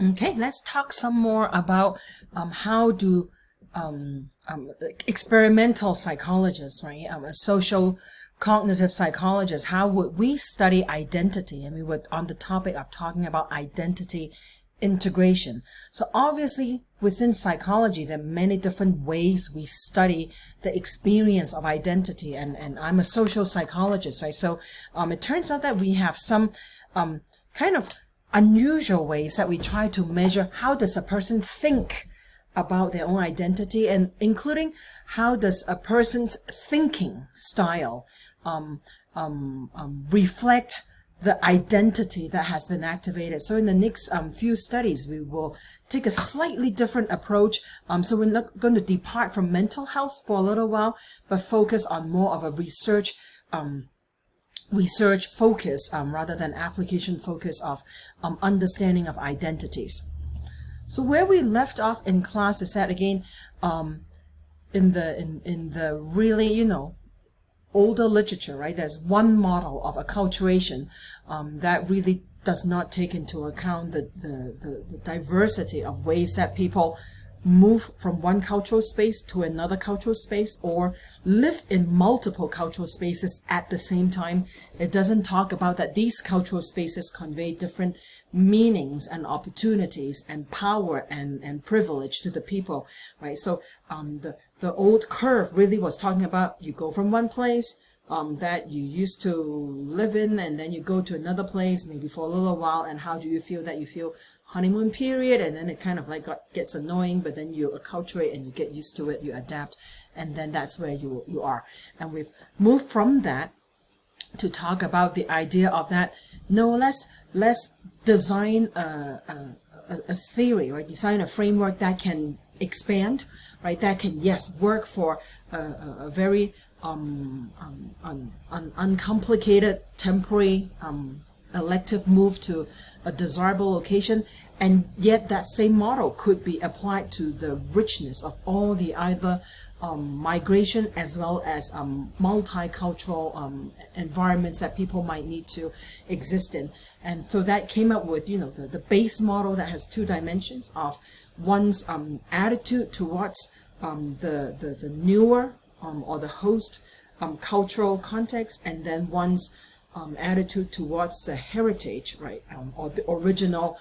Okay, let's talk some more about how do experimental psychologists, right, a social cognitive psychologist, how would we study identity? And we were on the topic of talking about identity integration. So obviously within psychology, there are many different ways we study the experience of identity. And I'm a social psychologist, right? So it turns out that we have some kind of unusual ways that we try to measure how does a person think about their own identity, and including how does a person's thinking style reflect the identity that has been activated. So in the next few studies, we will take a slightly different approach. So we're not going to depart from mental health for a little while, but focus on more of a research focus rather than application focus of understanding of identities. So where we left off in class is that, again, in the really, older literature, right? There's one model of acculturation that really does not take into account the diversity of ways that people move from one cultural space to another cultural space or live in multiple cultural spaces at the same time. It doesn't talk about that these cultural spaces convey different meanings and opportunities and power and privilege to the people, right? So the old curve really was talking about you go from one place that you used to live in, and then you go to another place maybe for a little while, and how do you feel? That you feel honeymoon period, and then it kind of like gets annoying, but then you acculturate and you get used to it, you adapt, and then that's where you are. And we've moved from that to talk about the idea of that, no, let's design a theory, right? Design a framework that can expand, right? That can, yes, work for a very uncomplicated temporary elective move to a desirable location, and yet that same model could be applied to the richness of all the either migration as well as multicultural environments that people might need to exist in. And so that came up with, the base model that has two dimensions of one's attitude towards the newer or the host cultural context, and then one's attitude towards the heritage, right, or the original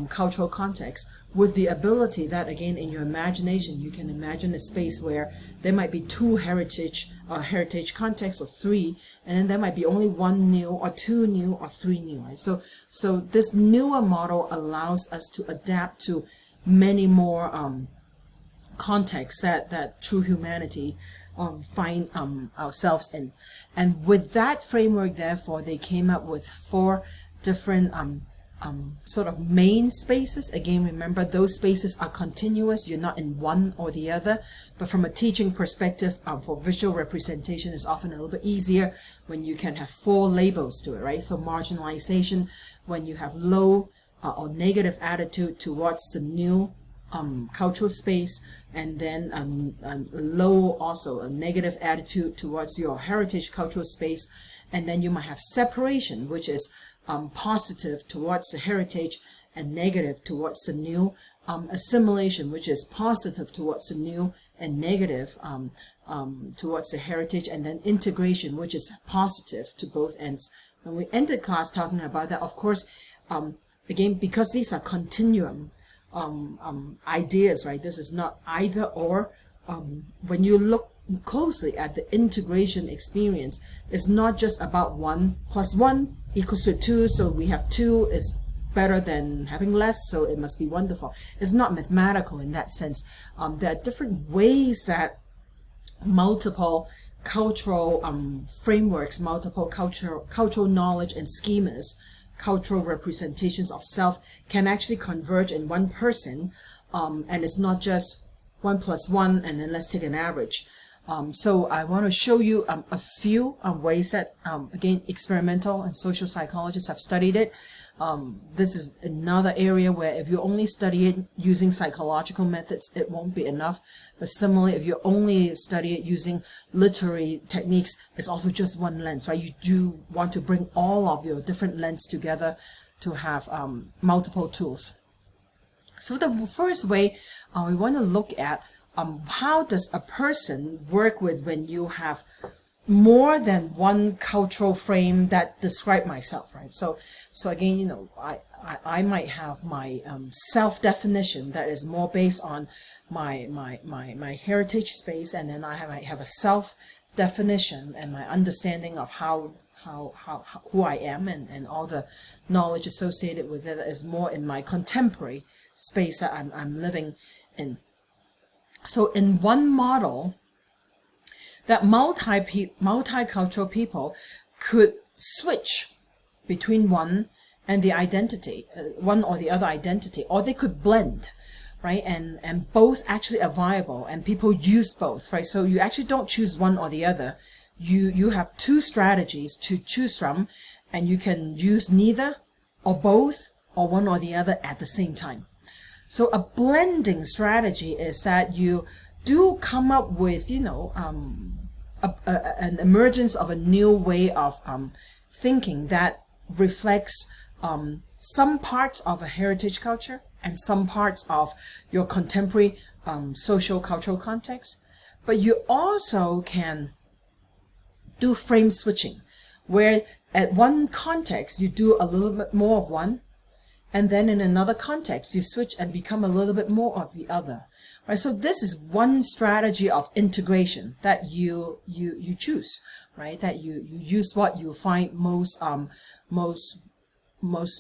cultural context, with the ability that, again, in your imagination, you can imagine a space where there might be two heritage contexts, or three, and then there might be only one new, or two new, or three new, right? So this newer model allows us to adapt to many more contexts that true humanity find ourselves in. And with that framework, therefore, they came up with four different sort of main spaces. Again, remember, those spaces are continuous. You're not in one or the other. But from a teaching perspective, for visual representation, it's often a little bit easier when you can have four labels to it, right? So marginalization, when you have low or negative attitude towards the new cultural space, and then low, also a negative attitude towards your heritage cultural space, and then you might have separation, which is positive towards the heritage and negative towards the new, assimilation, which is positive towards the new and negative towards the heritage, and then integration, which is positive to both ends. When we ended class talking about that, of course, again, because these are continuum ideas, right? This is not either or. When you look closely at the integration experience, it's not just about 1 + 1 = 2, so we have 2 is better than having less, so it must be wonderful. It's not mathematical in that sense. There are different ways that multiple cultural frameworks, multiple cultural knowledge and schemas, cultural representations of self can actually converge in one person, and it's not just 1 + 1 and then let's take an average. So I want to show you a few ways that, again, experimental and social psychologists have studied it. This is another area where if you only study it using psychological methods, it won't be enough. But similarly, if you only study it using literary techniques, it's also just one lens, right? You do want to bring all of your different lenses together to have multiple tools. So the first way we want to look at how does a person work with when you have more than one cultural frame that describe myself, right? So again, you know, I might have my self-definition that is more based on my heritage space, and then I might have a self-definition and my understanding of how who I am, and all the knowledge associated with it is more in my contemporary space that I'm living in. So in one model, that multicultural people could switch between one and the identity, one or the other identity, or they could blend, right? And both actually are viable, and people use both, right? So you actually don't choose one or the other. You have two strategies to choose from, and you can use neither or both or one or the other at the same time. So a blending strategy is that you do come up with, you know, an emergence of a new way of thinking that reflects some parts of a heritage culture and some parts of your contemporary social cultural context. But you also can do frame switching, where at one context you do a little bit more of one, and then in another context you switch and become a little bit more of the other, right? So this is one strategy of integration that you choose, right? That you use what you find most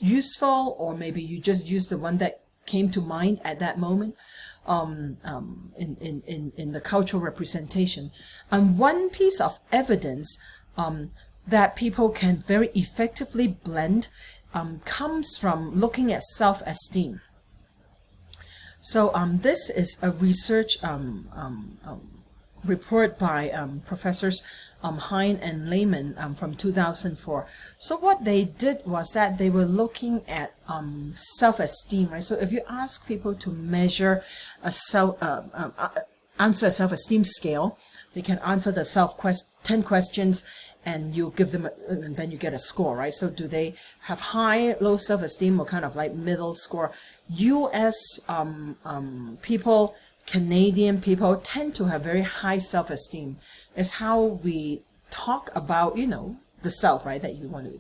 useful, or maybe you just use the one that came to mind at that moment in the cultural representation. And one piece of evidence that people can very effectively blend comes from looking at self-esteem. So this is a research report by Professors Hein and Lehman from 2004. So what they did was that they were looking at self-esteem, right? So if you ask people to measure answer a self-esteem scale, they can answer the 10 questions, and you give them, and then you get a score, right? So do they have high, low self-esteem, or kind of like middle score? U.S. People, Canadian people tend to have very high self-esteem. It's how we talk about, you know, the self, right? That you want to be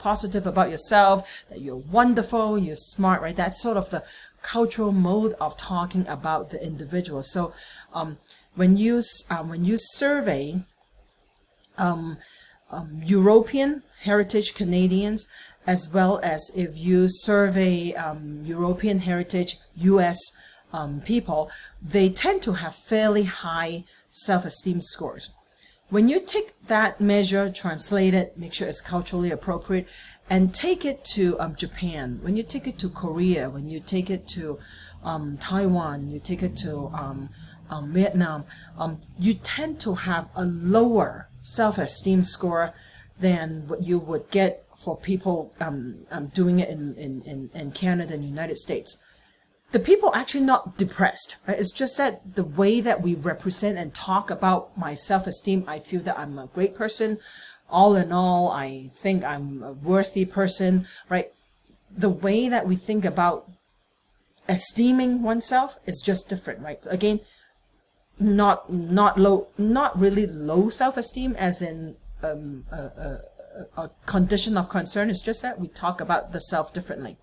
positive about yourself, that you're wonderful, you're smart, right? That's sort of the cultural mode of talking about the individual. So when you survey European heritage Canadians, as well as if you survey European heritage US people, they tend to have fairly high self-esteem scores. When you take that measure, translate it, make sure it's culturally appropriate, and take it to Japan, when you take it to Korea, when you take it to Taiwan, you take it to Vietnam, you tend to have a lower self-esteem score than what you would get for people doing it in Canada and the United States. The people actually not depressed, right? It's just that the way that we represent and talk about my self-esteem, I feel that I'm a great person. All in all, I think I'm a worthy person, right? The way that we think about esteeming oneself is just different, right? Again, not really low self-esteem as in a condition of concern. It's just that we talk about the self differently.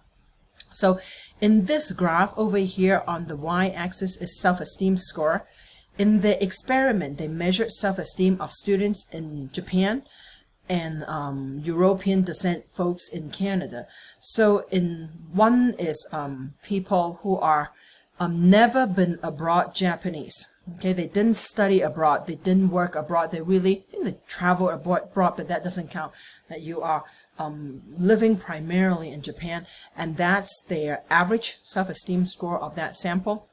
So in this graph over here on the y-axis is self-esteem score. In the experiment, they measured self-esteem of students in Japan and European descent folks in Canada. So in one is people who are never been abroad Japanese. Okay, they didn't study abroad, they didn't work abroad, they travel abroad, but that doesn't count. That you are living primarily in Japan, and that's their average self-esteem score of that sample.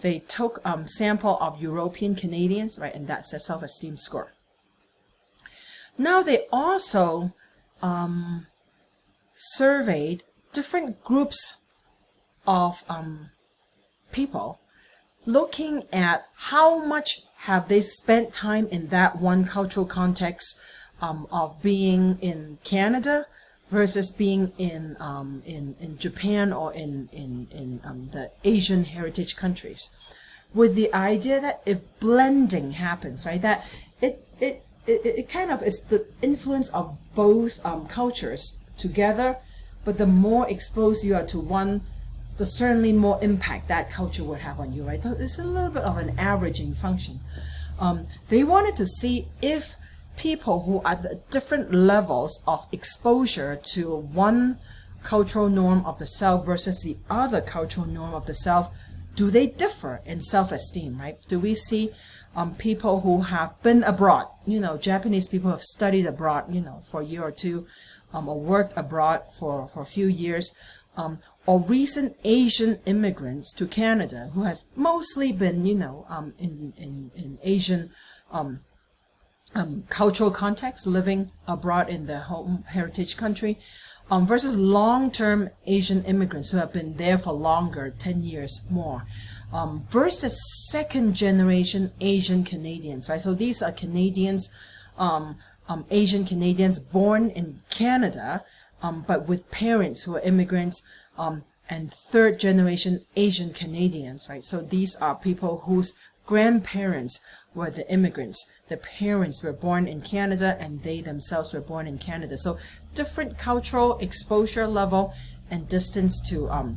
They took sample of European Canadians, right, and that's their self-esteem score. Now they also surveyed different groups of people, looking at how much have they spent time in that one cultural context of being in Canada versus being in Japan or in the Asian heritage countries, with the idea that if blending happens, right, that it kind of is the influence of both cultures together, but the more exposed you are to one, the certainly more impact that culture would have on you, right? It's a little bit of an averaging function. They wanted to see if people who are at different levels of exposure to one cultural norm of the self versus the other cultural norm of the self, do they differ in self-esteem, right? Do we see people who have been abroad, Japanese people who have studied abroad, for a year or two, or worked abroad for a few years, or recent Asian immigrants to Canada who has mostly been, in Asian cultural context, living abroad in their home heritage country, versus long-term Asian immigrants who have been there for longer, 10 years more, versus second-generation Asian Canadians, right? So these are Canadians, Asian Canadians born in Canada, but with parents who are immigrants, and third-generation Asian Canadians, right? So these are people whose grandparents were the immigrants. The parents were born in Canada and they themselves were born in Canada. So different cultural exposure level and distance to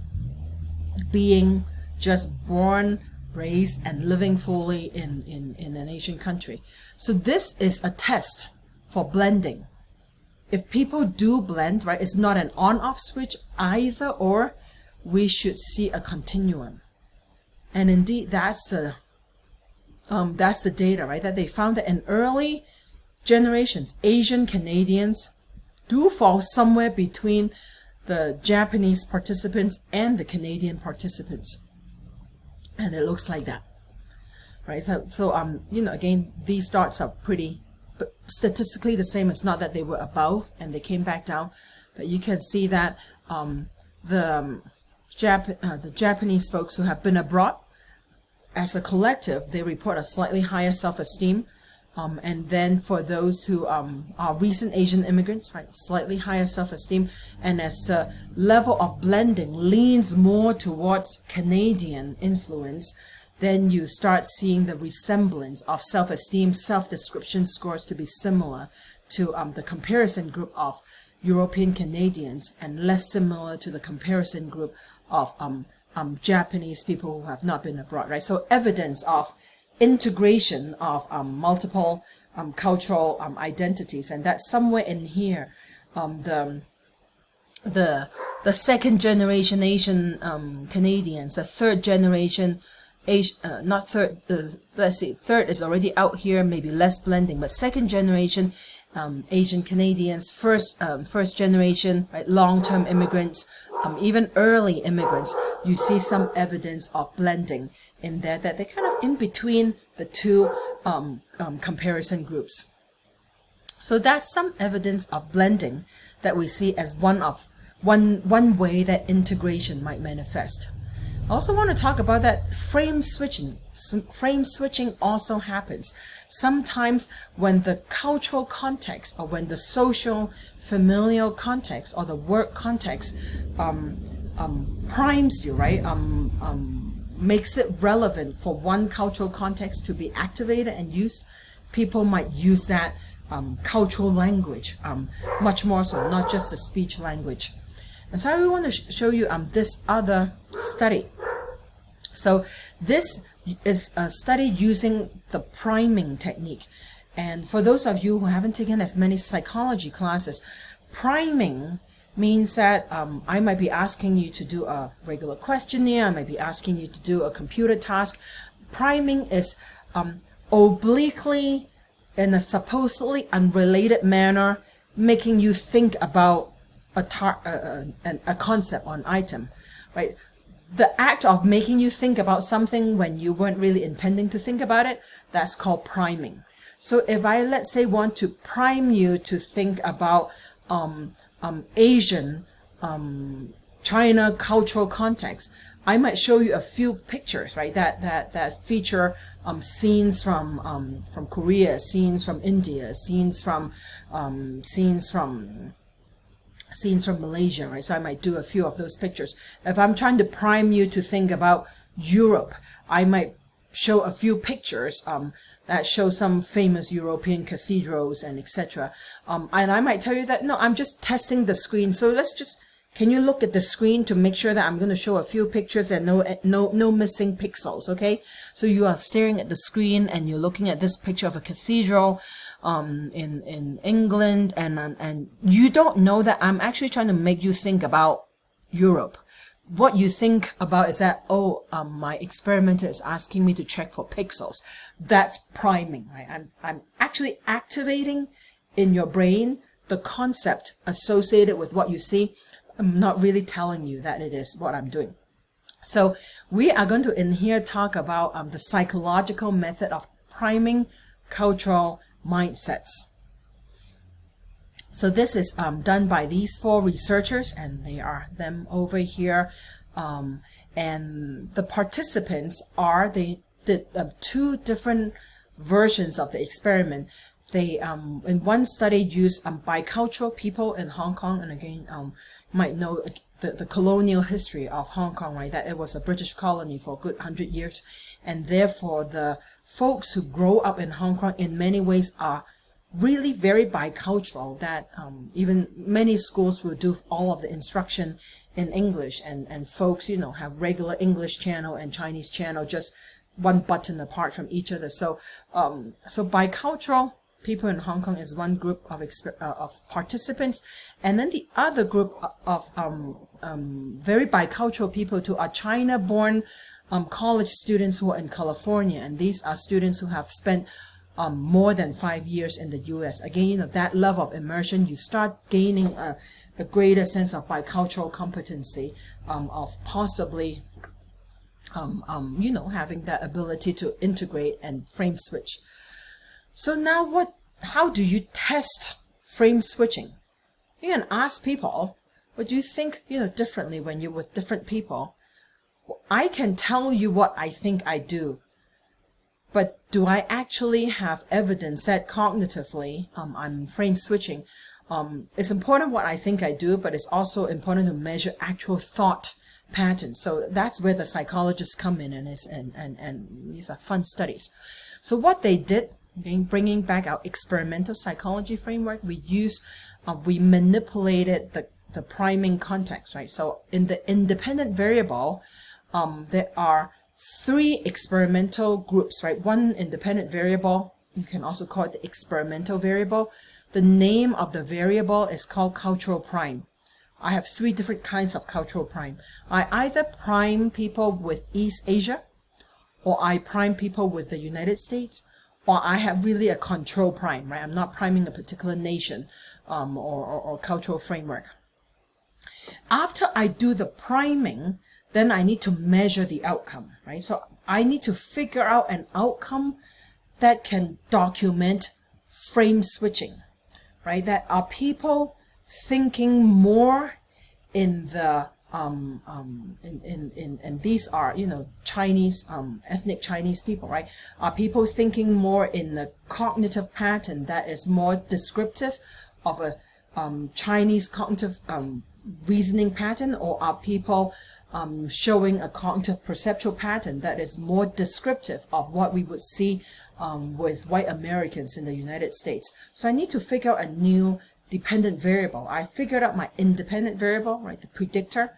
being just born, raised, and living fully in an Asian country. So this is a test for blending. If people do blend, right, it's not an on-off switch either, or we should see a continuum. And indeed, that's the data, right, that they found that in early generations, Asian Canadians do fall somewhere between the Japanese participants and the Canadian participants. And it looks like that, right? So again, these dots are pretty statistically the same. It's not that they were above and they came back down, but you can see that the Japanese folks who have been abroad, as a collective, they report a slightly higher self-esteem, and then for those who are recent Asian immigrants, right, slightly higher self-esteem, and as the level of blending leans more towards Canadian influence, then you start seeing the resemblance of self-esteem, self-description scores to be similar to the comparison group of European Canadians, and less similar to the comparison group of Japanese people who have not been abroad, right? So evidence of integration of multiple cultural identities, and that's somewhere in here. The second generation Asian Canadians, the third generation third is already out here, maybe less blending, but second generation Asian Canadians, first generation, right, long-term immigrants, even early immigrants, you see some evidence of blending in there, that they're kind of in between the two comparison groups. So that's some evidence of blending that we see as one way that integration might manifest. I also want to talk about that frame switching. Frame switching also happens sometimes when the cultural context, or when the social familial context, or the work context primes you, right? Makes it relevant for one cultural context to be activated and used. People might use that cultural language much more so, not just the speech language. And so I want to show you this other study. So this is a study using the priming technique. And for those of you who haven't taken as many psychology classes, priming means that I might be asking you to do a regular questionnaire, I might be asking you to do a computer task. Priming is obliquely, in a supposedly unrelated manner, making you think about a concept or an item, right? The act of making you think about something when you weren't really intending to think about it, that's called priming. So if I, let's say, want to prime you to think about Asian, China cultural context, I might show you a few pictures, right? That feature scenes from Korea, scenes from India, scenes from scenes from Malaysia, right? So I might do a few of those pictures. If I'm trying to prime you to think about Europe, I might show a few pictures that show some famous European cathedrals and etc. And I might tell you that, no, I'm just testing the screen. So can you look at the screen to make sure that I'm going to show a few pictures and no missing pixels, okay? So you are staring at the screen and you're looking at this picture of a cathedral in England, and you don't know that I'm actually trying to make you think about Europe. What you think about is that, my experimenter is asking me to check for pixels. That's priming, right? I'm actually activating in your brain the concept associated with what you see. I'm not really telling you that it is what I'm doing. So we are going to in here talk about the psychological method of priming cultural mindsets. So this is done by these 4 researchers, and they are them over here. And the participants they did 2 different versions of the experiment. They in one study used bicultural people in Hong Kong, and again, you might know the colonial history of Hong Kong, right? That it was a British colony for a good 100 years, and therefore the folks who grow up in Hong Kong in many ways are really very bicultural, that even many schools will do all of the instruction in English, and folks, have regular English channel and Chinese channel, just one button apart from each other. So bicultural people in Hong Kong is one group of participants, and then the other group of very bicultural people too are China-born college students who are in California, and these are students who have spent more than 5 years in the U.S. Again, that level of immersion, you start gaining a greater sense of bicultural competency, of possibly, having that ability to integrate and frame switch. So now how do you test frame switching? You can ask people, what do you think, differently when you're with different people? I can tell you what I think I do, but do I actually have evidence that cognitively I'm frame switching? It's important what I think I do, but it's also important to measure actual thought patterns. So that's where the psychologists come in, and these are fun studies. So what they did, again, bringing back our experimental psychology framework, we manipulated the priming context, right? So in the independent variable, there are 3 experimental groups, right? One independent variable, you can also call it the experimental variable. The name of the variable is called cultural prime. I have 3 different kinds of cultural prime. I either prime people with East Asia, or I prime people with the United States, or I have really a control prime, right? I'm not priming a particular nation or cultural framework. After I do the priming, then I need to measure the outcome, right? So I need to figure out an outcome that can document frame switching, right? That are people thinking more in the and these are Chinese ethnic Chinese people, right? Are people thinking more in the cognitive pattern that is more descriptive of a Chinese cognitive reasoning pattern, or are people showing a cognitive perceptual pattern that is more descriptive of what we would see with white Americans in the United States? So I need to figure out a new dependent variable. I figured out my independent variable, right, the predictor.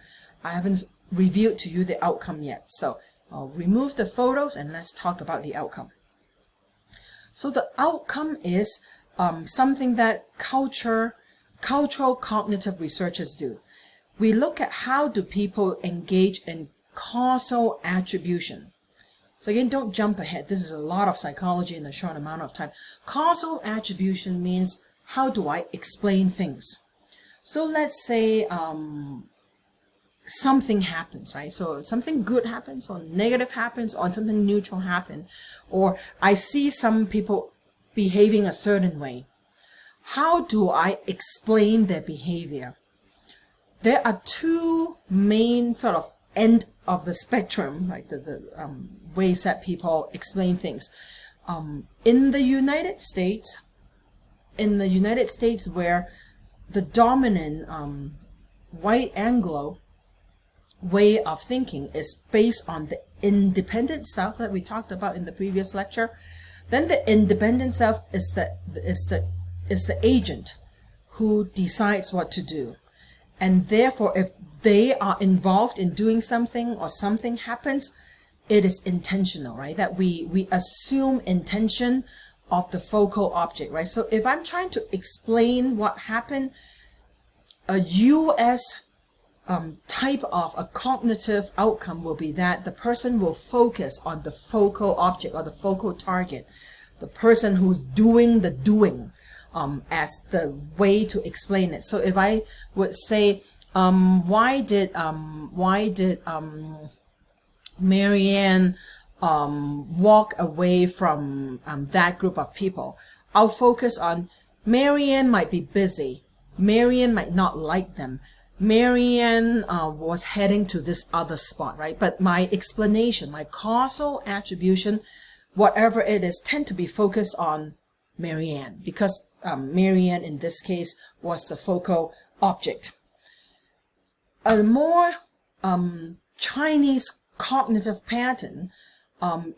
I haven't revealed to you the outcome yet. So I'll remove the photos and let's talk about the outcome. So the outcome is something that cultural cognitive researchers do. We look at how do people engage in causal attribution. So again, don't jump ahead. This is a lot of psychology in a short amount of time. Causal attribution means, how do I explain things? So let's say something happens, right? So something good happens, or negative happens, or something neutral happens, or I see some people behaving a certain way. How do I explain their behavior? There are 2 main sort of end of the spectrum, like the ways that people explain things. In the United States, where the dominant white Anglo way of thinking is based on the independent self that we talked about in the previous lecture, then the independent self is the agent who decides what to do. And therefore, if they are involved in doing something or something happens, it is intentional, right? That we assume intention of the focal object, right? So if I'm trying to explain what happened, a US type of a cognitive outcome will be that the person will focus on the focal object or the focal target, the person who's doing the doing, as the way to explain it. So if I would say, why did Marianne walk away from that group of people, I'll focus on Marianne might be busy, Marianne might not like them, Marianne was heading to this other spot, right? But my explanation, my causal attribution, whatever it is, tend to be focused on Marianne, because Marianne in this case was the focal object. A more Chinese cognitive pattern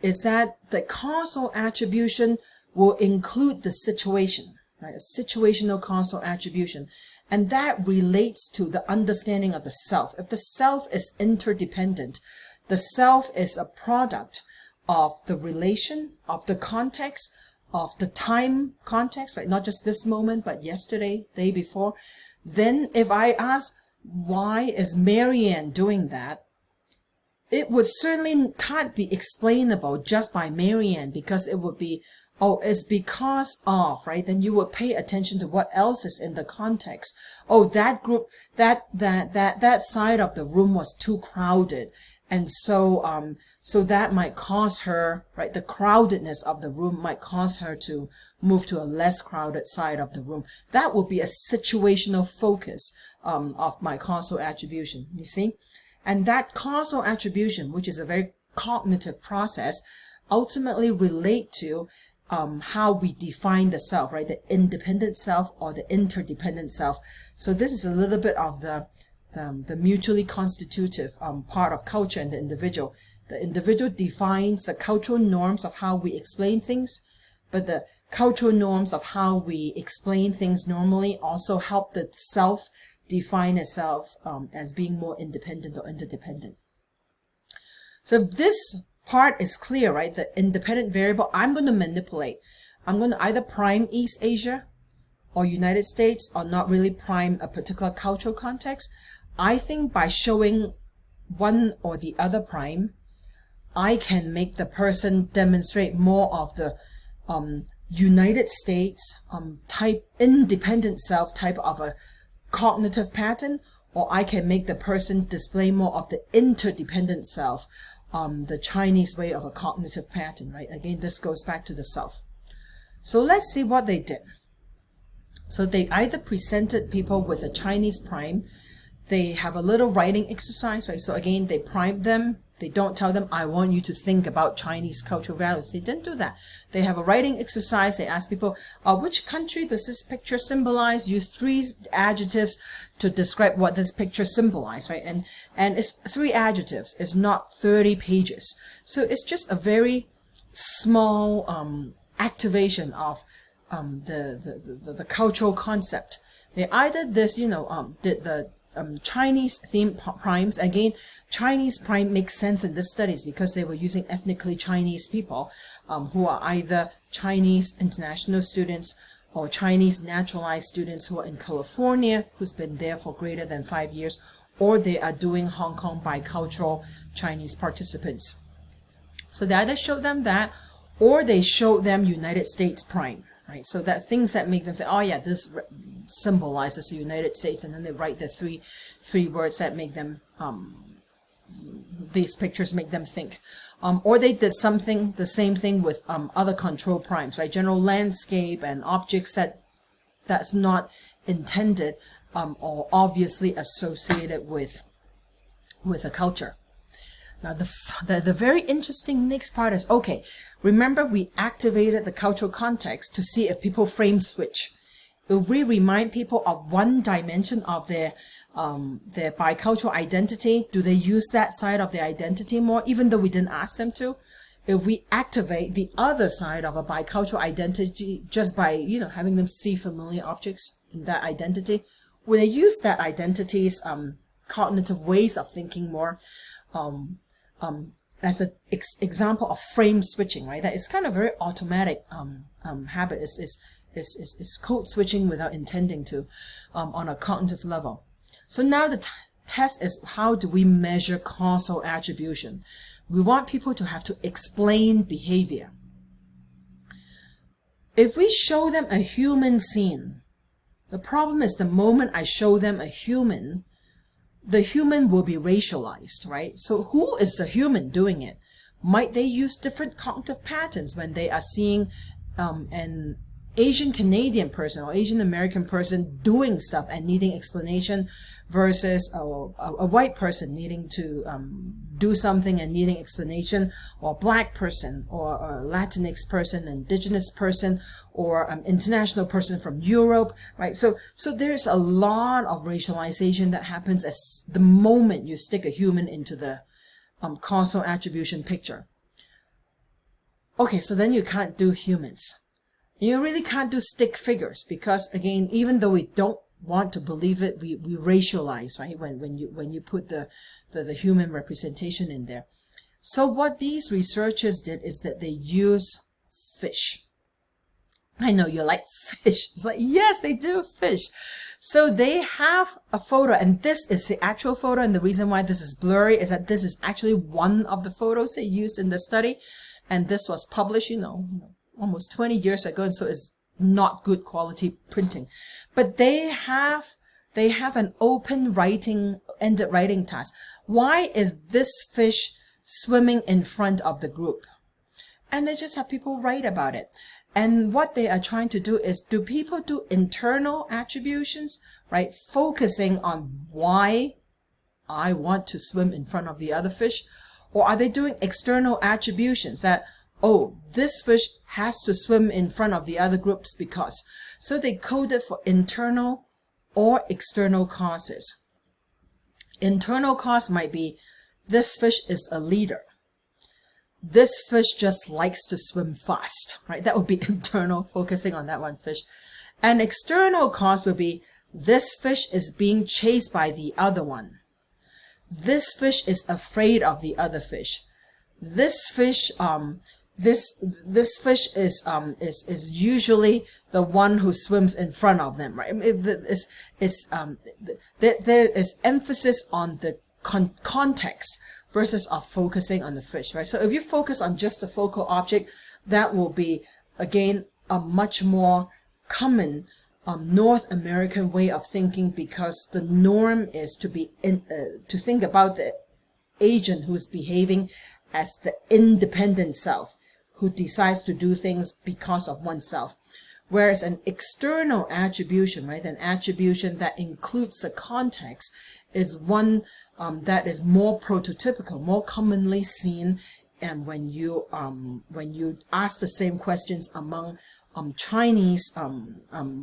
is that the causal attribution will include the situation, right? A situational causal attribution. And that relates to the understanding of the self. If the self is interdependent, the self is a product of the relation, of the context, of the time context, right? Not just this moment, but yesterday, day before. Then if I ask, why is Marianne doing that? It would certainly can't be explainable just by Marianne, because it would be, oh, it's because of, right? Then you would pay attention to what else is in the context. Oh, that group, that side of the room was too crowded. And so, so that might cause her, right? The crowdedness of the room might cause her to move to a less crowded side of the room. That would be a situational focus, of my causal attribution, you see? And that causal attribution, which is a very cognitive process, ultimately relate to how we define the self, right? The independent self or the interdependent self. So this is a little bit of the mutually constitutive part of culture and the individual. The individual defines the cultural norms of how we explain things, but the cultural norms of how we explain things normally also help the self define itself as being more independent or interdependent. So if this part is clear, right, the independent variable, I'm going to manipulate. I'm going to either prime East Asia or United States, or not really prime a particular cultural context. I think by showing one or the other prime, I can make the person demonstrate more of the United States type, independent self type of a cognitive pattern, or I can make the person display more of the interdependent self, the Chinese way of a cognitive pattern, right? Again, this goes back to the self. So let's see what they did. So they either presented people with a Chinese prime, they have a little writing exercise, right? So again, they prime them. They don't tell them, I want you to think about Chinese cultural values. They didn't do that. They have a writing exercise. They ask people, which country does this picture symbolize? Use 3 adjectives to describe what this picture symbolizes, right? And it's 3 adjectives. It's not 30 pages. So it's just a very small activation of the cultural concept. They either this, did the Chinese themed primes. Again, Chinese prime makes sense in this studies because they were using ethnically Chinese people who are either Chinese international students or Chinese naturalized students who are in California, who's been there for greater than 5 years, or they are doing Hong Kong bicultural Chinese participants. So they either showed them that, or they showed them United States prime, right? So that things that make them say, oh yeah, this symbolizes the United States, and then they write the three words that make them these pictures make them think. Or they did something, the same thing with other control primes, right? General landscape and objects that's not intended or obviously associated with a culture. Now the very interesting next part is, okay, remember we activated the cultural context to see if people frame switch. If we remind people of one dimension of their bicultural identity, do they use that side of their identity more, even though we didn't ask them to? If we activate the other side of a bicultural identity just by, having them see familiar objects in that identity, will they use that identity's cognitive ways of thinking more, as an example of frame switching, right? That is kind of very automatic habit. Is code switching without intending to, on a cognitive level. So now the test is, how do we measure causal attribution? We want people to have to explain behavior. If we show them a human scene, the problem is the moment I show them a human, the human will be racialized, right? So who is the human doing it? Might they use different cognitive patterns when they are seeing an Asian Canadian person or Asian American person doing stuff and needing explanation versus a white person needing to do something and needing explanation, or a black person or a Latinx person, indigenous person, or international person from Europe, right? So there's a lot of racialization that happens as the moment you stick a human into the causal attribution picture. Okay, so then you can't do humans. You really can't do stick figures, because again, even though we don't want to believe it, we racialize, right? When you put the human representation in there. So what these researchers did is that they use fish. I know you like fish. It's like, yes, they do fish. So they have a photo, and this is the actual photo, and the reason why this is blurry is that this is actually one of the photos they used in the study, and this was published, almost 20 years ago, and so it's not good quality printing. But they have an ended writing task. Why is this fish swimming in front of the group? And they just have people write about it. And what they are trying to do is, do people do internal attributions, right? Focusing on why I want to swim in front of the other fish? Or are they doing external attributions that, oh, this fish has to swim in front of the other groups because. So they coded for internal or external causes. Internal cause might be, this fish is a leader. This fish just likes to swim fast, right? That would be internal, focusing on that one fish. And external cause would be, this fish is being chased by the other one. This fish is afraid of the other fish. This fish, this fish is usually the one who swims in front of them, right? There is emphasis on the context versus of focusing on the fish, right? So if you focus on just the focal object, that will be, again, a much more common North American way of thinking, because the norm is to think about the agent who is behaving as the independent self, who decides to do things because of oneself. Whereas an external attribution, right, an attribution that includes the context, is one that is more prototypical, more commonly seen, and when you ask the same questions among Chinese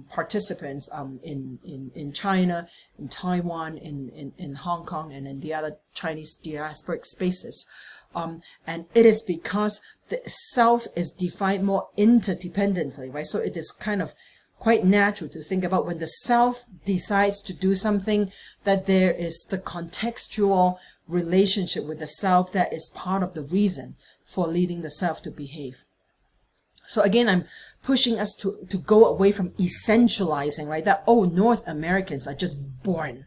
participants in China, in Taiwan, in Hong Kong, and in the other Chinese diasporic spaces. And it is because the self is defined more interdependently, right? So it is kind of quite natural to think about, when the self decides to do something, that there is the contextual relationship with the self that is part of the reason for leading the self to behave. So again, I'm pushing us to go away from essentializing, right? That, oh, North Americans are just born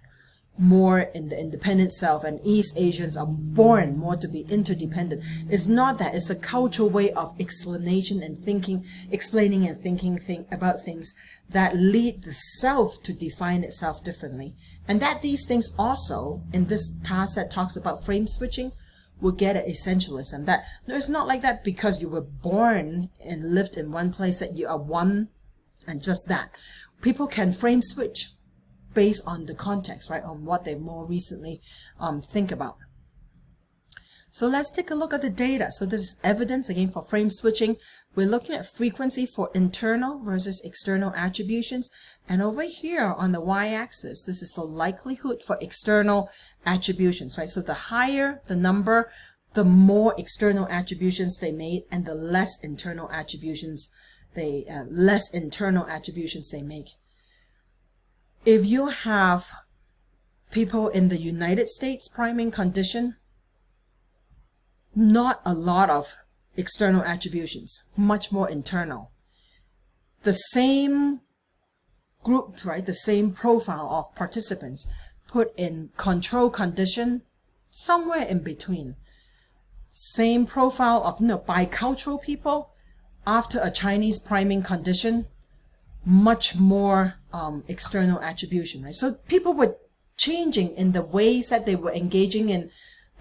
more in the independent self, and East Asians are born more to be interdependent. It's not that. It's a cultural way of explanation and thinking, explaining and thinking about things that lead the self to define itself differently. And that these things also, in this task that talks about frame switching, will get at essentialism. That, no, it's not like that because you were born and lived in one place that you are one and just that. People can frame switch based on the context, right, on what they more recently think about. So let's take a look at the data. So this is evidence again for frame switching. We're looking at frequency for internal versus external attributions. And over here on the y-axis, this is the likelihood for external attributions, right? So the higher the number, the more external attributions they made, and the less internal attributions they make. If you have people in the United States priming condition, not a lot of external attributions, much more internal. The same group, right, the same profile of participants put in control condition, somewhere in between. Same profile of bicultural people after a Chinese priming condition, much more external attribution, right? So people were changing in the ways that they were engaging in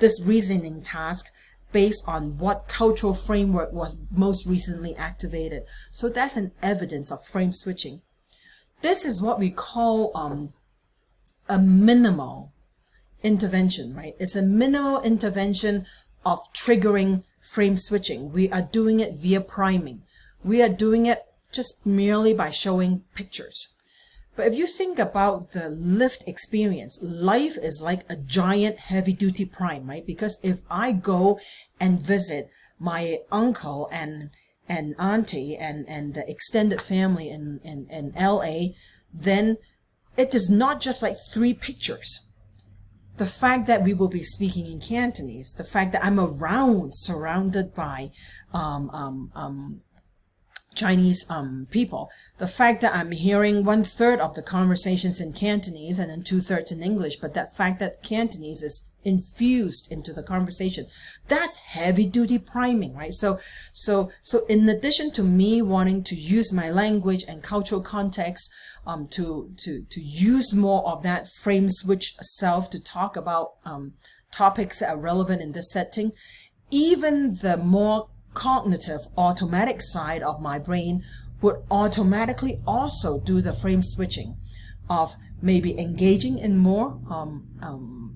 this reasoning task based on what cultural framework was most recently activated. So that's an evidence of frame switching. This is what we call a minimal intervention, right? It's a minimal intervention of triggering frame switching. We are doing it via priming. We are doing it just merely by showing pictures. But if you think about the lived experience, life is like a giant heavy-duty prime, right? Because if I go and visit my uncle and auntie and the extended family in LA, then it is not just like 3 pictures. The fact that we will be speaking in Cantonese, the fact that I'm surrounded by Chinese people, the fact that I'm hearing 1/3 of the conversations in Cantonese and then 2/3 in English, but that fact that Cantonese is infused into the conversation, that's heavy duty priming, right? So in addition to me wanting to use my language and cultural context to use more of that frame switch self to talk about topics that are relevant in this setting, even the more cognitive automatic side of my brain would automatically also do the frame switching of maybe engaging in more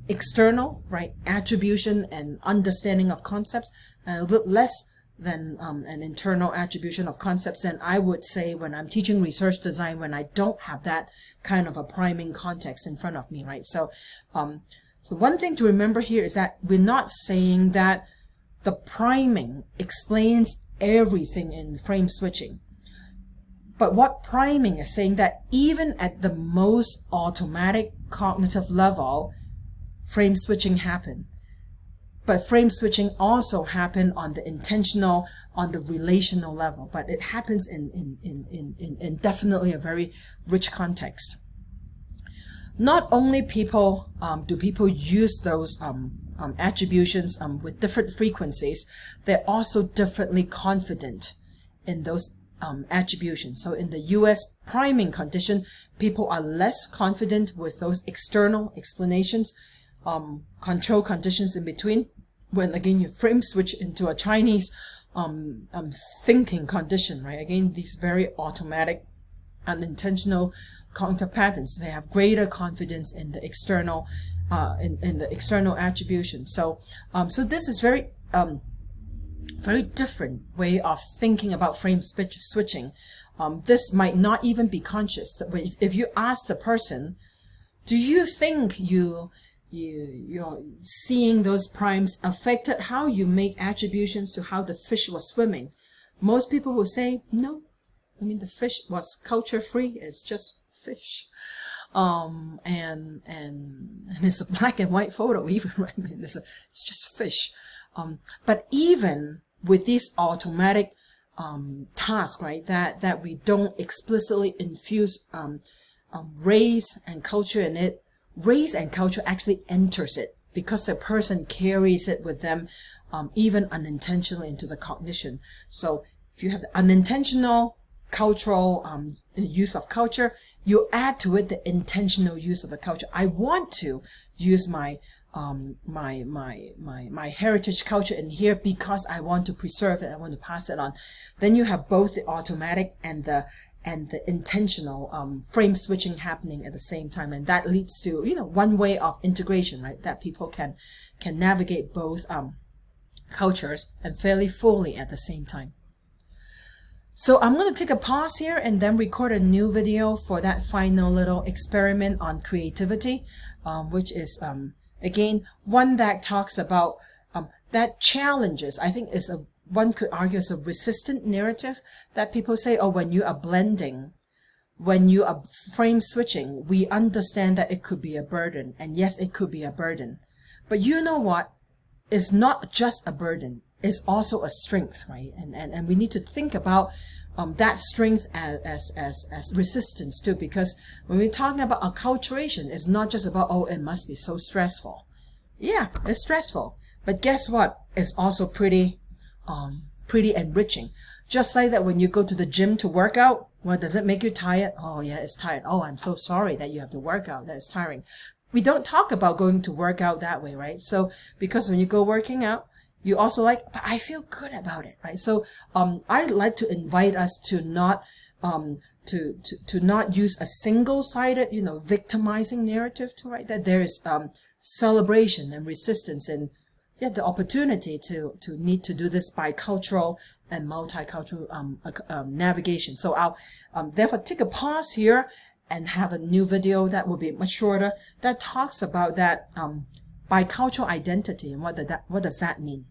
external, right, attribution and understanding of concepts, and a little less than an internal attribution of concepts than I would say when I'm teaching research design, when I don't have that kind of a priming context in front of me, right? So one thing to remember here is that we're not saying that the priming explains everything in frame switching. But what priming is saying that even at the most automatic cognitive level, frame switching happen. But frame switching also happen on the intentional, on the relational level. But it happens in definitely a very rich context. Not only do people use those attributions with different frequencies, they're also differently confident in those attributions. So in the US priming condition, people are less confident with those external explanations, control conditions in between. When again you frame switch into a Chinese thinking condition, right? Again, these very automatic, unintentional cognitive patterns, they have greater confidence in the external in the external attribution. So this is very different way of thinking about frame switching. This might not even be conscious. If you ask the person, do you think you're seeing those primes affected how you make attributions to how the fish was swimming? Most people will say no. I mean, the fish was culture free. It's just fish. And it's a black and white photo even, right? I mean, it's just fish. But even with these automatic tasks, right, that we don't explicitly infuse race and culture in it, race and culture actually enters it because the person carries it with them, even unintentionally into the cognition. So if you have the unintentional cultural use of culture, you add to it the intentional use of the culture. I want to use my heritage culture in here because I want to preserve it. I want to pass it on. Then you have both the automatic and the intentional frame switching happening at the same time, and that leads to one way of integration, right? That people can navigate both cultures and fairly fully at the same time. So I'm going to take a pause here and then record a new video for that final little experiment on creativity, which is, again, one that talks about that challenges, I think is one could argue is a resistant narrative that people say, oh, when you are blending, when you are frame switching, we understand that it could be a burden. And yes, it could be a burden. But you know what? It's not just a burden. It's also a strength, right? And we need to think about that strength as resistance too, because when we're talking about acculturation, it's not just about, oh, it must be so stressful. Yeah, it's stressful. But guess what? It's also pretty enriching. Just like that when you go to the gym to work out, well, does it make you tired? Oh yeah, it's tired. Oh, I'm so sorry that you have to work out. That is tiring. We don't talk about going to work out that way, right? So because when you go working out, you also like, but I feel good about it, right? So I'd like to invite us to not to not use a single-sided, victimizing narrative to write that. There is celebration and resistance and the opportunity to need to do this bicultural and multicultural navigation. So I'll therefore take a pause here and have a new video that will be much shorter that talks about that bicultural identity and what does that mean.